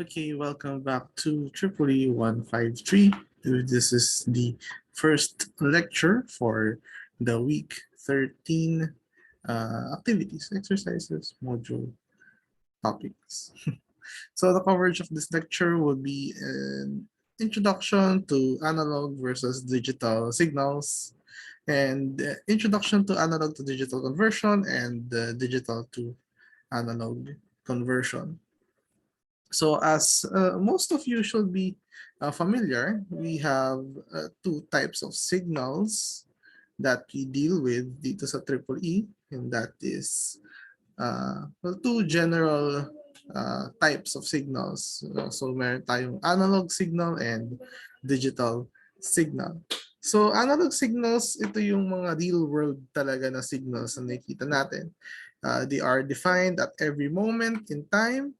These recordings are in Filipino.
Okay, welcome back to EEE153. This is the first lecture for the week 13 activities, exercises, module topics. So the coverage of this lecture will be an introduction to analog versus digital signals and introduction to analog to digital conversion and digital to analog conversion. So as most of you should be familiar, we have two types of signals that we deal with dito sa EEE, and that is two general types of signals. So meron tayong analog signal and digital signal. So analog signals, ito yung mga real world talaga na signals na nakikita natin. They are defined at every moment in time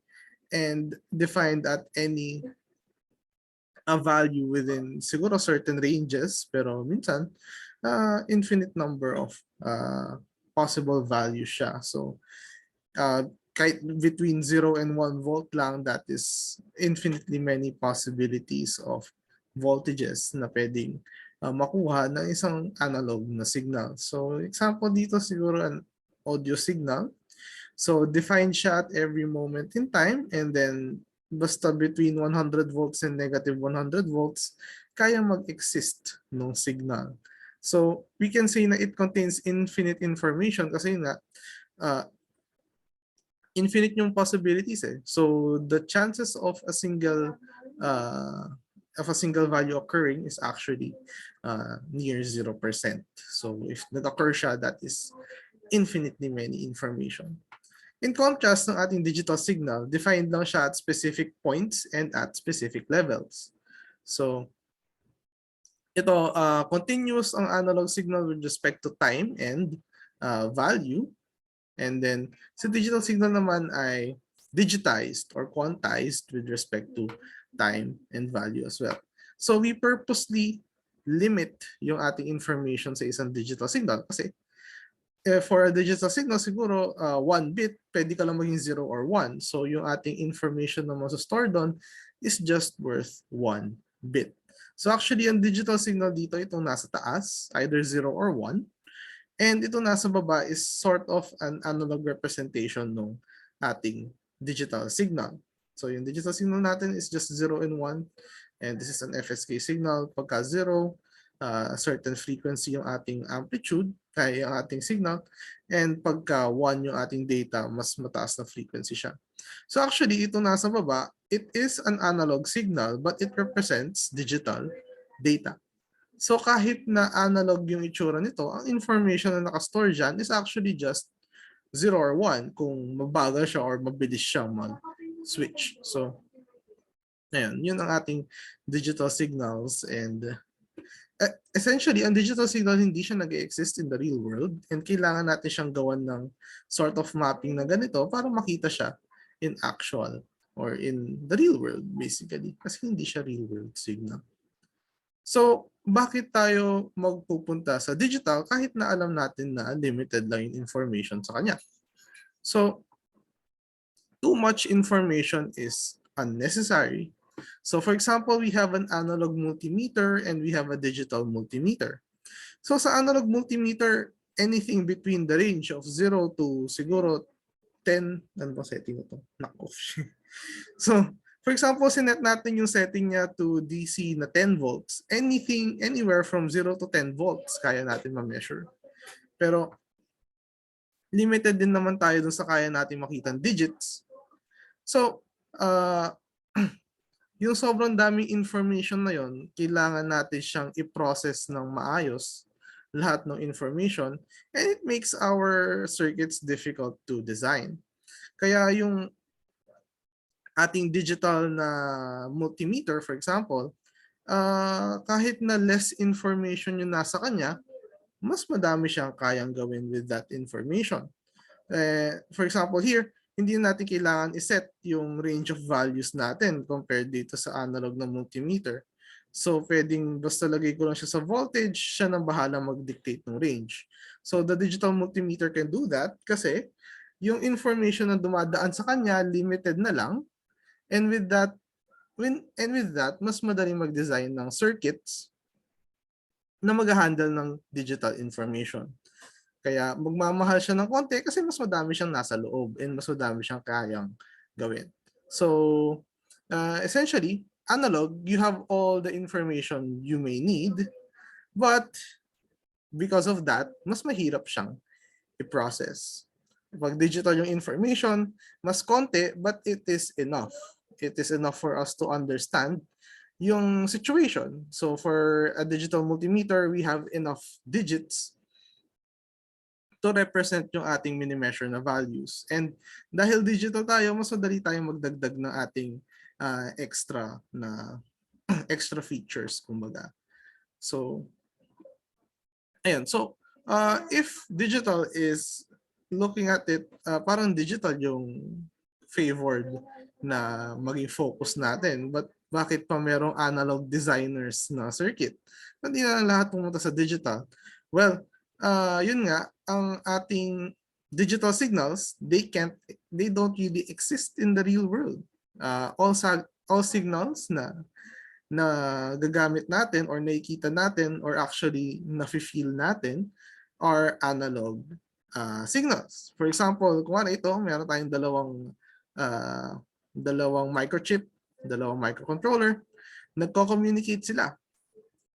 and defined at any value within siguro certain ranges, pero minsan infinite number of possible values siya. So kahit between 0 and 1 volt lang, that is infinitely many possibilities of voltages na pwedeng makuha ng isang analog na signal. So example dito siguro an audio signal. So defined siya at every moment in time, and then basta between 100 volts and negative 100 volts, kaya mag-exist ng signal. So we can say na it contains infinite information kasi nga infinite yung possibilities eh. So the chances of a single value occurring is actually near 0%. So if nag-occur siya, that is infinitely many information. In contrast ng ating digital signal, defined lang siya at specific points and at specific levels. So ito, continuous ang analog signal with respect to time and value. And then sa digital signal naman ay digitized or quantized with respect to time and value as well. So we purposely limit yung ating information sa isang digital signal kasi for a digital signal, siguro 1 bit, pwede ka lang maging 0 or 1. So yung ating information na masastore doon is just worth 1 bit. So actually, ang digital signal dito, itong nasa taas, either 0 or 1. And itong nasa baba is sort of an analog representation ng ating digital signal. So yung digital signal natin is just 0 and 1. And this is an FSK signal. Pagka 0, certain frequency yung ating amplitude, kaya yung ating signal, and pagka 1 yung ating data, mas mataas na frequency siya. So actually, ito nasa baba, it is an analog signal, but it represents digital data. So kahit na analog yung itsura nito, ang information na nakastore dyan is actually just 0 or 1 kung mabagal siya or mabilis siyang mag-switch. So, ayun, yun ang ating digital signals, and essentially, ang digital signal hindi siya nag-exist in the real world, and kailangan natin siyang gawan ng sort of mapping na ganito para makita siya in actual or in the real world basically, kasi hindi siya real world signal. So, bakit tayo magpupunta sa digital kahit na alam natin na limited lang yung information sa kanya? So, too much information is unnecessary. So for example, we have an analog multimeter and we have a digital multimeter. So sa analog multimeter, anything between the range of 0 to siguro 10, ano ba setting ito? Knock off. So for example, sinet natin yung setting niya to DC na 10 volts. Anything, anywhere from 0 to 10 volts, kaya natin ma-measure. Pero limited din naman tayo dun sa kaya natin makitang digits. So, yung sobrang daming information na yon, kailangan natin siyang i-process ng maayos lahat ng information, and it makes our circuits difficult to design. Kaya yung ating digital na multimeter, for example, kahit na less information yung nasa kanya, mas madami siyang kayang gawin with that information. For example here, hindi natin kailangan iset yung range of values natin compared dito sa analog na multimeter. So pwedeng basta lagay ko lang siya sa voltage, siya nang bahala mag-dictate ng range. So the digital multimeter can do that kasi yung information na dumadaan sa kanya limited na lang, And with that, mas madaling mag-design ng circuits na mag-handle ng digital information. Kaya magmamahal siya ng konti kasi mas madami siyang nasa loob and mas madami siyang kayang gawin. So, essentially, analog, you have all the information you may need, but because of that, mas mahirap siyang i-process. Pag digital yung information, mas konti, but it is enough. It is enough for us to understand yung situation. So for a digital multimeter, we have enough digits to represent yung ating mini-measure na values. And dahil digital tayo, mas madali tayong magdagdag ng ating extra extra features, kumbaga. So, ayan. So, if digital is looking at it, parang digital yung favored na maging focus natin. But bakit pa merong analog designers na circuit? Hindi na lahat pumunta sa digital. Well, yun nga, ang ating digital signals, they don't really exist in the real world. All signals na gagamit natin or nakikita natin or actually nafe-feel natin are analog signals. For example, kung ano ito, meron tayong dalawang microchip, dalawang microcontroller, nagko-communicate sila.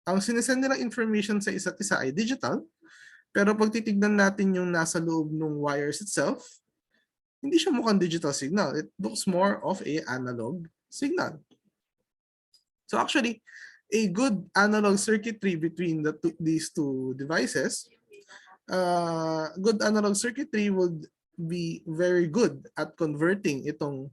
Ang sinesend nilang information sa isa't isa ay digital, pero pag titignan natin yung nasa loob ng wires itself, hindi siya mukhang digital signal. It looks more of a analog signal. So actually, a good analog circuitry between these two devices, good analog circuitry would be very good at converting itong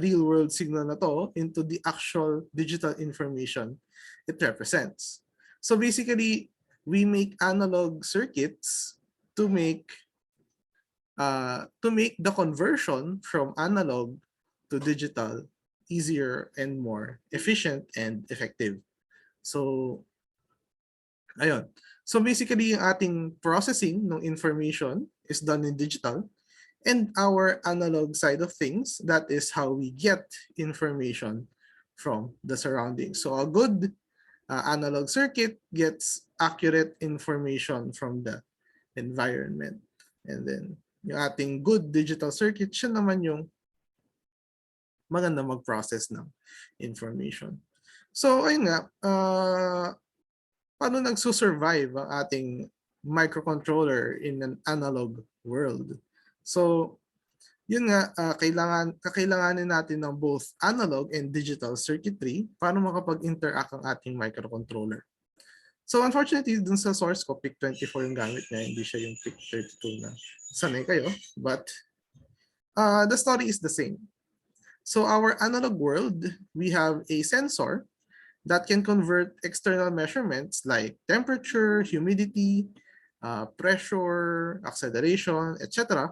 real-world signal na to into the actual digital information it represents. So basically, we make analog circuits to make the conversion from analog to digital easier and more efficient and effective. So, ayun. So basically, yung ating processing ng information is done in digital, and our analog side of things, that is how we get information from the surroundings. So a good analog circuit gets accurate information from the environment. And then, yung ating good digital circuit, siya naman yung maganda mag-process ng information. So, ayun nga, paano nagsusurvive ang ating microcontroller in an analog world? So, yun nga, kakailanganin natin ng both analog and digital circuitry para makapag-interact ang ating microcontroller. So, unfortunately, dun sa source ko, PIC24 yung gamit niya, hindi siya yung PIC32 na sanay kayo. But, the story is the same. So our analog world, we have a sensor that can convert external measurements like temperature, humidity, pressure, acceleration, etc.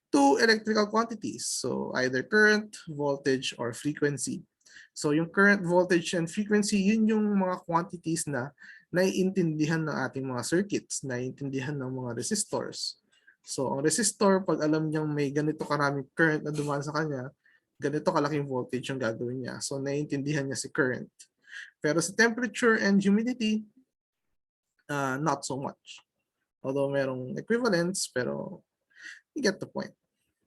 to electrical quantities. So either current, voltage, or frequency. So yung current, voltage, and frequency, yun yung mga quantities na naiintindihan ng ating mga circuits, naiintindihan ng mga resistors. So ang resistor, pag alam niyang may ganito karaming current na dumaan sa kanya, ganito kalaking voltage yung gagawin niya. So, naiintindihan niya si current. Pero sa temperature and humidity, not so much. Although merong equivalence, pero you get the point.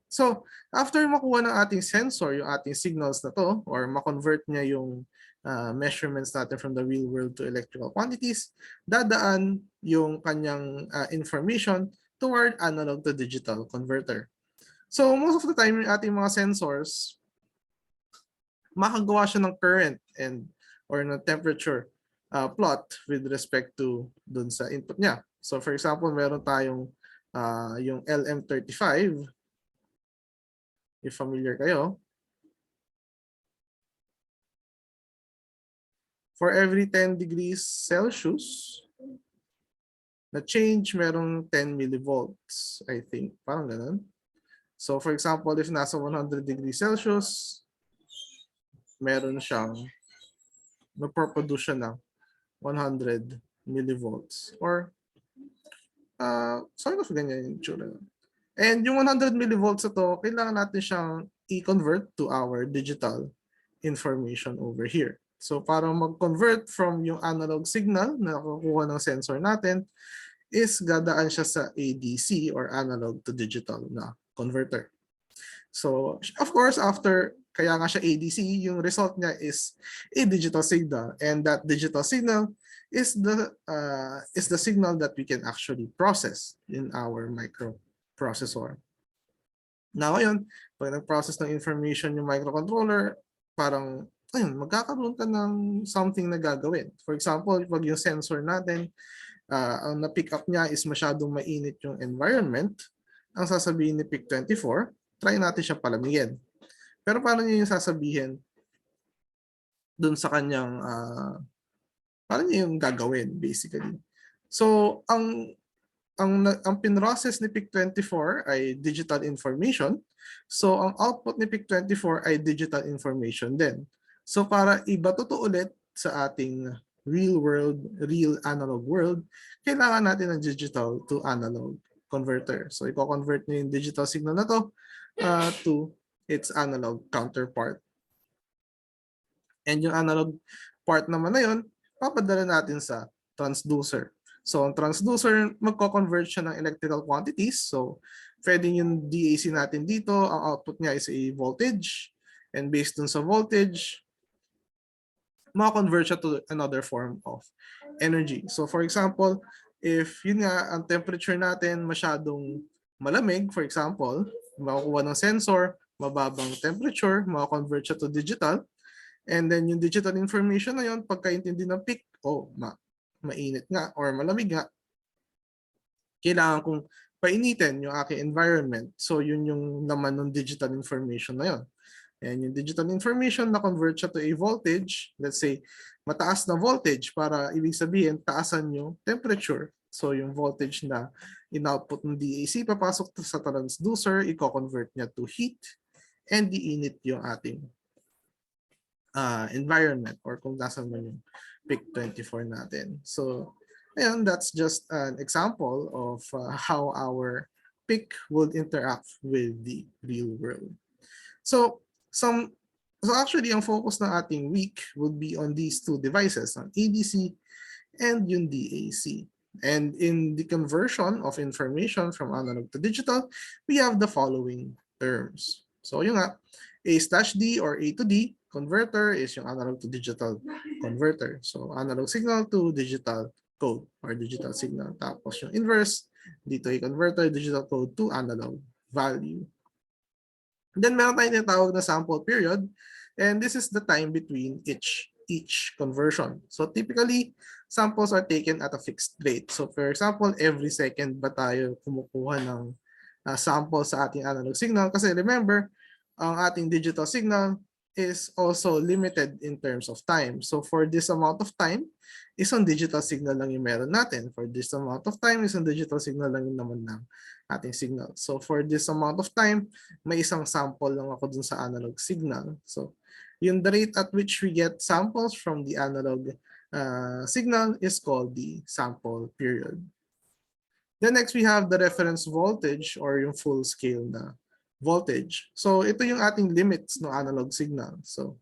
So, after makuha ng ating sensor, yung ating signals na to, or makonvert niya yung measurements natin from the real world to electrical quantities, dadaan yung kanyang information toward analog to digital converter. So, most of the time, yung ating mga sensors, makagawa siya ng current or ng temperature plot with respect to dun sa input niya. So for example, meron tayong yung LM35, if familiar kayo. For every 10 degrees Celsius, na change, merong 10 millivolts, I think. Parang ganun. So for example, if nasa 100 degrees Celsius, meron siyang magproduce siya ng 100 millivolts or sort of ganyan yung tsura. And yung 100 millivolts na to, kailangan natin siyang i-convert to our digital information over here. So para mag-convert from yung analog signal na nakukuha ng sensor natin is dadaan siya sa ADC or analog to digital na converter. So of course, after kaya nga siya ADC, yung result niya is a digital signal, and that digital signal is the signal that we can actually process in our microprocessor. Now ngayon, pag nag-process ng information yung microcontroller, parang ayun, magkakaroon ka ng something na gagawin. For example, pag yung sensor natin, ang na-pick up niya is masyadong mainit yung environment, ang sasabihin ni PIC24, try natin siya palamigin. Pero paano niya yung sasabihin dun sa kanyang, paano niya yung gagawin basically? So, ang pinrocess ni PIC24 ay digital information. So, ang output ni PIC24 ay digital information din. So, para ibato to ulit sa ating real analog world, kailangan natin ng digital to analog converter. So, i-convert niyo yung digital signal na to to its analog counterpart. And yung analog part naman na yun, papadala natin sa transducer. So, ang transducer, magko-convert siya ng electrical quantities. So, pwedeng yung DAC natin dito, ang output niya is a voltage. And based dun sa voltage, maka-convert siya to another form of energy. So, for example, if yun nga, ang temperature natin masyadong malamig, for example, makukuha ng sensor, mababang temperature, maka-convert siya to digital. And then yung digital information na yun, pagkaintindi ng peak, mainit nga or malamig nga, kailangan kong painitin yung aking environment. So yun yung naman ng digital information na yun. And yung digital information na convert siya to a voltage, let's say mataas na voltage para ibig sabihin taasan yung temperature. So yung voltage na in-output ng DAC papasok sa transducer, i-convert niya to heat and iinit yung ating environment or kung nasan man yung PIC24 natin. So, ayan, that's just an example of how our PIC would interact with the real world. So actually, ang focus ng ating week would be on these two devices, ang ADC and yung DAC. And in the conversion of information from analog to digital, we have the following terms. So yung nga, A/D or A to D converter is yung analog to digital converter. So analog signal to digital code or digital signal. Tapos yung inverse, dito i-converter digital code to analog value. Then meron tayong tinatawag na sample period, and this is the time between each conversion. So typically, samples are taken at a fixed rate. So for example, every second ba tayo kumukuha ng sample sa ating analog signal? Kasi remember, ang ating digital signal is also limited in terms of time. So for this amount of time, isang digital signal lang yung meron natin. For this amount of time, isang digital signal lang yung naman ng ating signal. So for this amount of time, may isang sample lang ako dun sa analog signal. So yung the rate at which we get samples from the analog signal is called the sample period. Then next we have the reference voltage or yung full scale na voltage. So ito yung ating limits ng analog signal. So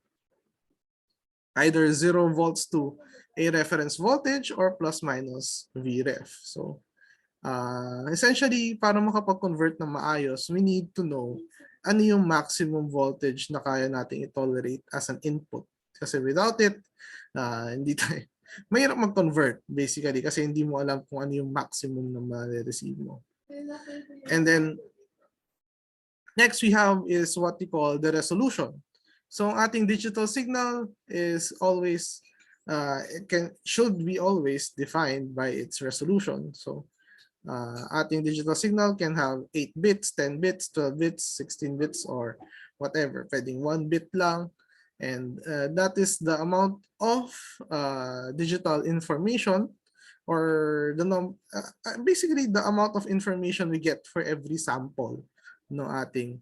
either 0 volts to a reference voltage or plus minus Vref. So essentially, para makapag-convert ng maayos, we need to know ano yung maximum voltage na kaya nating i-tolerate as an input. Kasi without it, hindi tayo, mahirap mag-convert basically kasi hindi mo alam kung ano yung maximum na ma-receive mo. And then, next we have is what we call the resolution. So ang ating digital signal is always, should be always defined by its resolution. So ating digital signal can have 8 bits, 10 bits, 12 bits, 16 bits, or whatever. Pwedeng 1 bit lang. And that is the amount of digital information or basically the amount of information we get for every sample ng ating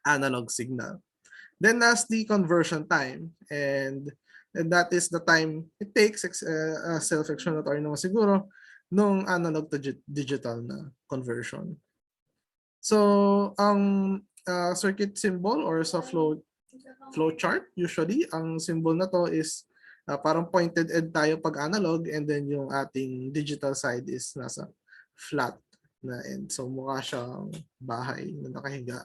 analog signal. Then that's the conversion time. And that is the time it takes, self-explanatory naman siguro, nung analog to digital na conversion. So ang circuit symbol or soft load flowchart. Usually, ang symbol na to is parang pointed end tayo pag analog, and then yung ating digital side is nasa flat na end. So mukha siyang bahay na nakahiga.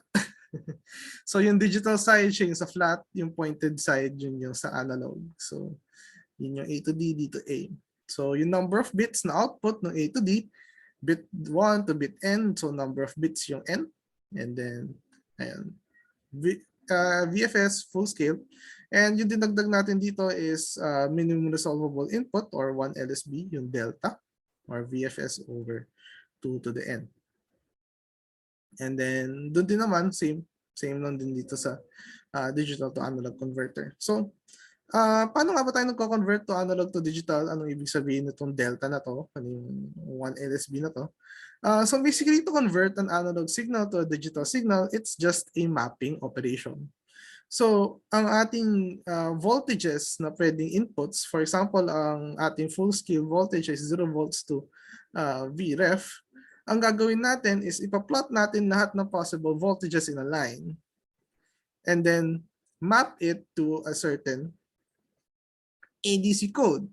So yung digital side, siya yung sa flat, yung pointed side, yun yung sa analog. So yun yung A to D, D to A. So yung number of bits na output ng A to D, bit 1 to bit N, so number of bits yung N. And then, ayan, VFS full scale. And yung dinagdag natin dito is minimum resolvable input or 1 LSB, yung delta, or VFS over 2 to the N. And then, doon din naman, same lang din dito sa digital to analog converter. So, paano nga ba tayo nagko-convert to analog to digital? Anong ibig sabihin nitong delta na to? Ano yung 1 LSB na to? So basically, to convert an analog signal to a digital signal, it's just a mapping operation. So, ang ating voltages na pwedeng inputs, for example, ang ating full-scale voltage is 0 volts to Vref. Ang gagawin natin is ipa-plot natin lahat ng possible voltages in a line. And then, map it to a certain ADC code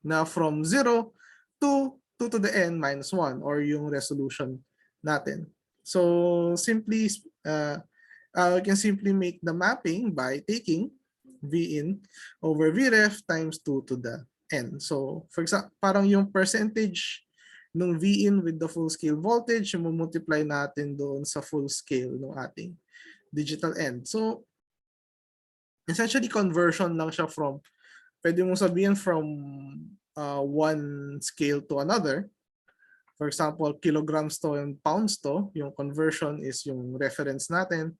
na from 0 to 2 to the N minus 1 or yung resolution natin. So, simply, we can simply make the mapping by taking V in over Vref times 2 to the N. So, for example, parang yung percentage ng V in with the full scale voltage, yung multiply natin doon sa full scale ng ating digital end. So, essentially conversion lang siya from, pwede mong sabihin from one scale to another. For example, kilograms to and pounds to, yung conversion is yung reference natin.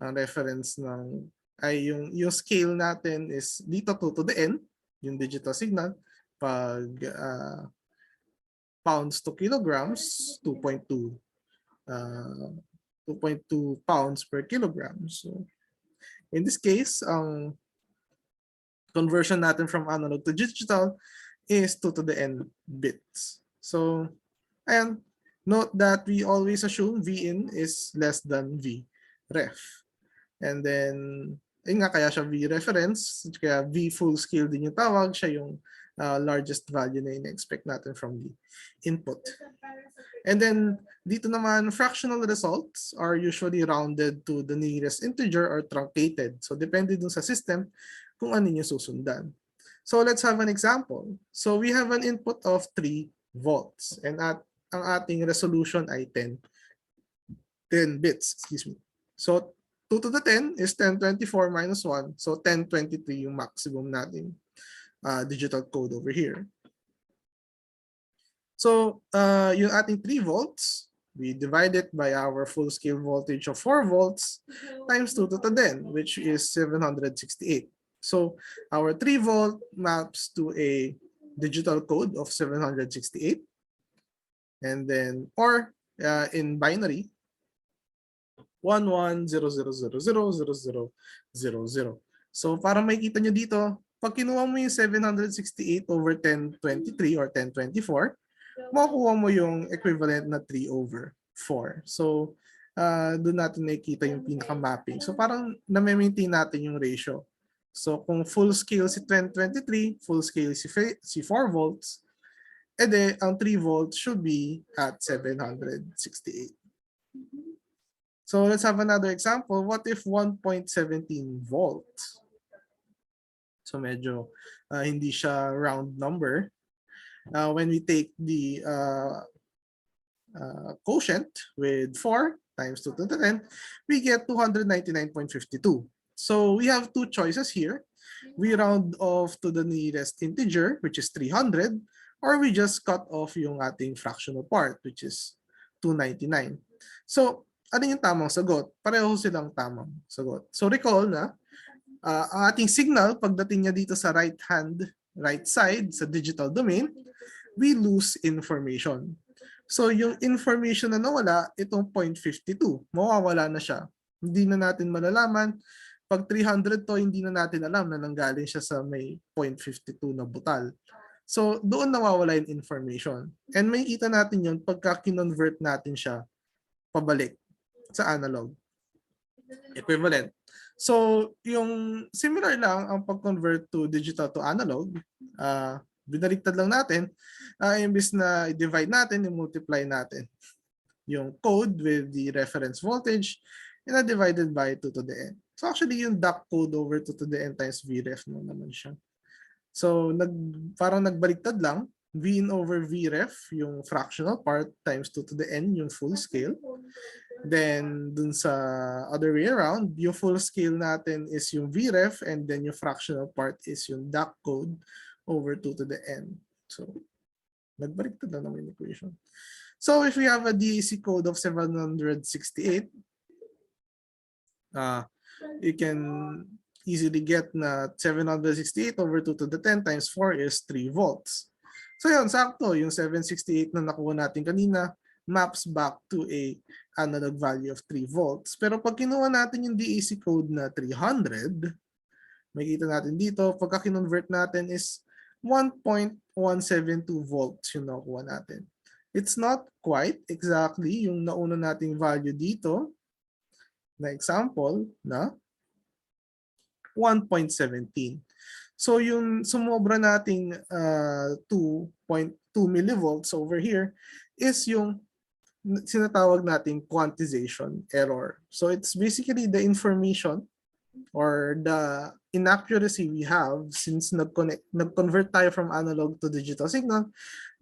Ang reference ng, ay yung scale natin is dito 2 to the N, yung digital signal. Pag pounds to kilograms, 2.2 pounds per kilogram. So in this case, ang conversion natin from analog to digital is 2 to the N bits. So, and note that we always assume V in is less than V ref. And then, yun nga, kaya siya V reference, kaya V full scale din yung tawag, siya yung largest value na in-expect natin from the input. And then, dito naman, fractional results are usually rounded to the nearest integer or truncated. So, depende dun sa system kung ano yung susundan. So, let's have an example. So, we have an input of 3 volts and ang ating resolution ay 10 bits, excuse me. So, 2 to the 10 is 1024 minus 1. So, 1023 yung maximum natin digital code over here. So, yung ating 3 volts, we divide it by our full scale voltage of 4 volts times 2 to the 10, which is 768. So, our 3 volt maps to a digital code of 768. And then, or in binary, 1100000000. So para makita nyo dito, pag kinuha mo yung 768 over 1023 or 1024, makukuha mo yung equivalent na 3 over 4. So doon natin nakikita yung pinaka-mapping. So parang na-maintain natin yung ratio. So kung full scale si 1023, full scale si 4 volts, edi ang 3 volts should be at 768. So let's have another example. What if 1.17 volts? So medyo hindi siya round number. When we take the quotient with 4 times 2 to the 10, we get 299.52. So we have two choices here. We round off to the nearest integer, which is 300, or we just cut off yung ating fractional part, which is 299. So ano yung tamang sagot? Pareho silang tamang sagot. So recall na ang ating signal pagdating niya dito sa right side sa digital domain, we lose information. So yung information na nawala, itong 0.52, mawawala na siya. Hindi na natin malalaman. Pag 300 to, hindi na natin alam na nanggaling siya sa may 0.52 na butal. So doon nawawala yung information. And may kita natin yun pagka kinonvert natin siya pabalik sa analog. Equivalent. So, yung similar lang ang pag-convert to digital to analog, binaliktad lang natin, imbis na i-divide natin, i-multiply natin yung code with the reference voltage and divided by 2 to the n. So actually, yung DAC code over 2 to the n times Vref mo naman siya. So parang nagbaliktad lang, V in over Vref, yung fractional part, times 2 to the n, yung full scale. Then, dun sa other way around, yung full scale natin is yung Vref, and then yung fractional part is yung DAC code over 2 to the n. So, nagbaliktad lang naman yung equation. So, if we have a DAC code of 768, you can easily get na 768 over 2 to the 10 times 4 is 3 volts. So yun, sakto, yung 768 na nakuha natin kanina maps back to a analog value of 3 volts. Pero pag kinuha natin yung DAC code na 300, makikita natin dito, pagka kinonvert natin is 1.172 volts yung nakuha natin. It's not quite exactly yung nauna nating value dito na example na 1.17. So yung sumobra nating 2.2 millivolts over here is yung sinatawag nating quantization error. So it's basically the information or the inaccuracy we have since nag-convert tayo from analog to digital signal,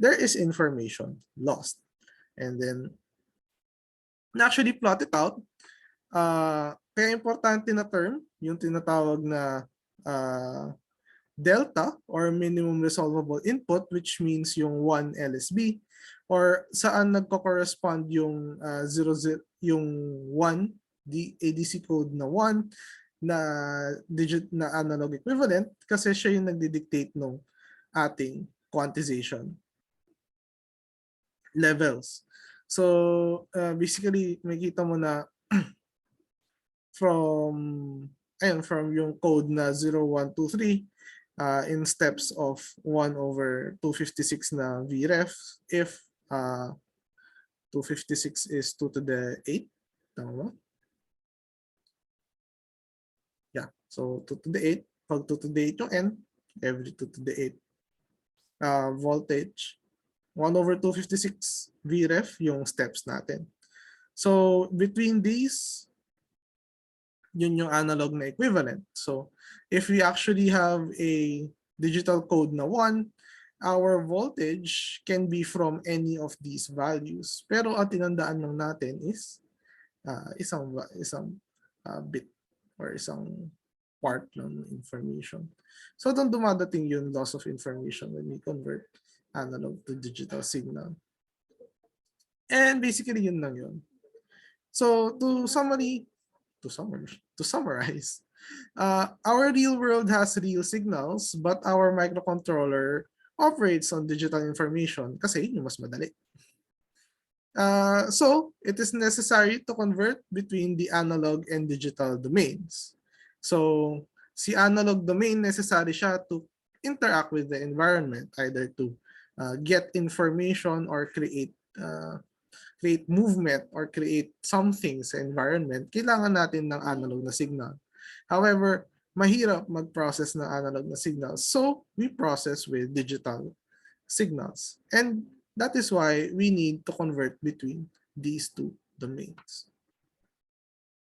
there is information lost. And then, naturally plot it out. Kaya importante na term, yung tinatawag na delta or minimum resolvable input, which means yung 1 LSB, or saan nagko-correspond yung 00, yung 1, the ADC code na 1, na digit na analog equivalent, kasi siya yung nagdi-dictate ng ating quantization levels. So basically makita mo na from yung code na 0123 in steps of 1 over 256 na Vref, if 256 is 2 to the 8, tama ba? Yeah, so 2 to the 8, pag 2 to the 8 yung n, every 2 to the 8 voltage, 1 over 256 Vref yung steps natin. So between these, yun yung analog na equivalent. So if we actually have a digital code na 1, our voltage can be from any of these values. Pero ang tinandaan lang natin is isang bit or isang part ng information. So doon dumadating yung loss of information when we convert analog to digital signal. And basically yun lang yun. So to summarize, our real world has real signals, but our microcontroller operates on digital information kasi yun yung mas madali. So it is necessary to convert between the analog and digital domains. So si analog domain, necessary siya to interact with the environment, either to get information or create movement or create something sa environment. Kailangan natin ng analog na signal. However, mahirap mag-process ng analog na signals. So we process with digital signals. And that is why we need to convert between these two domains.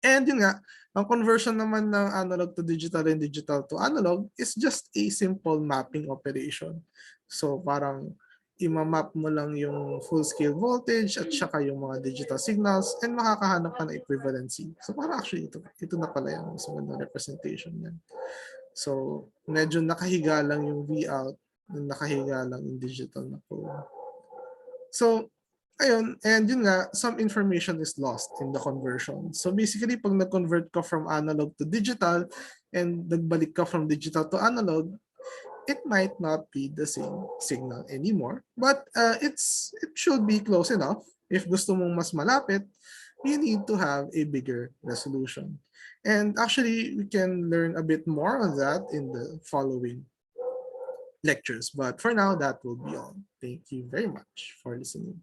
And yun nga, ang conversion naman ng analog to digital and digital to analog is just a simple mapping operation. So parang imamap mo lang yung full-scale voltage at saka yung mga digital signals and makakahanap ka ng equivalency. So parang actually ito na pala yung mas magandang representation yan. So medyo nakahiga lang yung V-out, nakahiga lang yung digital na code. So, ayun, and yun nga, some information is lost in the conversion. So basically, pag nag-convert ka from analog to digital and nagbalik ka from digital to analog, it might not be the same signal anymore. But it should be close enough. If gusto mong mas malapit, you need to have a bigger resolution. And actually, we can learn a bit more on that in the following lectures. But for now, that will be all. Thank you very much for listening.